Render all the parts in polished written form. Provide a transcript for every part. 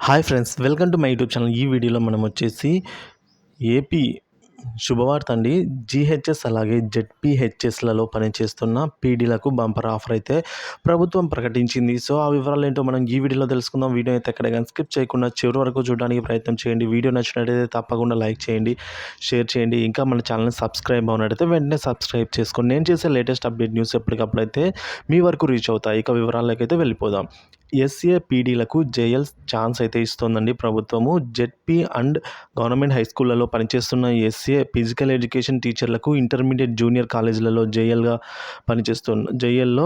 Hi friends, welcome to my YouTube channel. ఈ వీడియోలో మనం వచ్చేసి ఏపీ శుభవార్త అండి. జీహెచ్ఎస్ అలాగే జెడ్పీహెచ్ఎస్లలో పనిచేస్తున్న పీడీలకు బంపర్ ఆఫర్ అయితే ప్రభుత్వం ప్రకటించింది. సో ఆ వివరాలు ఏంటో మనం ఈ వీడియోలో తెలుసుకుందాం. వీడియో అయితే ఎక్కడ కానీ స్కిప్ చేయకుండా చివరి వరకు చూడడానికి ప్రయత్నం చేయండి. వీడియో నచ్చినట్టయితే తప్పకుండా లైక్ చేయండి, షేర్ చేయండి. ఇంకా మన ఛానల్ని సబ్స్క్రైబ్ అవునట్టయితే వెంటనే సబ్స్క్రైబ్ చేసుకోండి. నేను చేసే లేటెస్ట్ అప్డేట్ న్యూస్ ఎప్పటికప్పుడు అయితే మీ వరకు రీచ్ అవుతాయి. ఇక వివరాలకైతే వెళ్ళిపోదాం. ఎస్ఏపీడీలకు జేఎల్ ఛాన్స్ అయితే ఇస్తోందండి ప్రభుత్వము. జెడ్పీ అండ్ గవర్నమెంట్ హై స్కూళ్ళలో పనిచేస్తున్న ఎస్ఏ ఫిజికల్ ఎడ్యుకేషన్ టీచర్లకు ఇంటర్మీడియట్ జూనియర్ కాలేజీలలో జేఎల్గా జేఎల్లో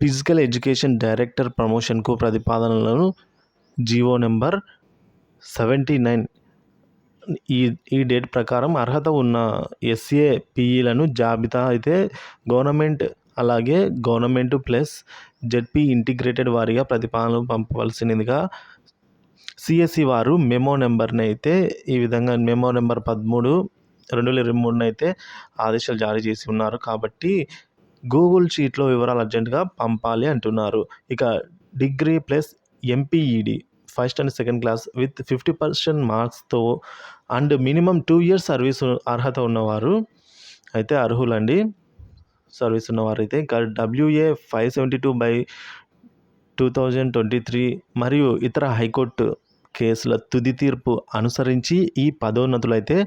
ఫిజికల్ ఎడ్యుకేషన్ డైరెక్టర్ ప్రమోషన్కు ప్రతిపాదనలను జీవో నెంబర్ 79 ఈ డేట్ ప్రకారం అర్హత ఉన్న ఎస్ఏపీఈలను జాబితా అయితే గవర్నమెంట్ అలాగే గవర్నమెంట్ ప్లస్ జెడ్పీ ఇంటిగ్రేటెడ్ వారిగా ప్రతిపాదనలు పంపవలసినదిగా సిఎస్సి వారు మెమో నెంబర్ని అయితే ఈ విధంగా మెమో నెంబర్ 13/2023 అయితే ఆదేశాలు జారీ చేసి ఉన్నారు. కాబట్టి గూగుల్ షీట్లో వివరాలు అర్జెంటుగా పంపాలి అంటున్నారు. ఇక degree plus MPEd first and second class with 50% మార్క్స్తో అండ్ మినిమం 2 years సర్వీస్ అర్హత ఉన్నవారు అయితే అర్హులండి. సర్వీస్ ఉన్నవారైతే ఇంకా WA 572/2023 మరియు ఇతర హైకోర్టు కేసుల తుది తీర్పు అనుసరించి ఈ పదోన్నతులు అయితే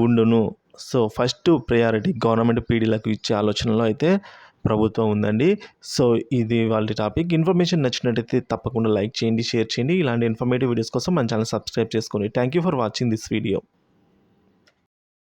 ఉండును. సో ఫస్ట్ ప్రయారిటీ గవర్నమెంట్ పీడీలకు ఇచ్చే ఆలోచనలో అయితే ప్రభుత్వం ఉందండి. సో ఇది వాళ్ళ టాపిక్. ఇన్ఫర్మేషన్ నచ్చినట్టయితే తప్పకుండా లైక్ చేయండి, షేర్ చేయండి. ఇలాంటి ఇన్ఫర్మేటివ్ వీడియోస్ కోసం మన ఛానల్ సబ్స్క్రైబ్ చేసుకోండి. Thank you for watching this video.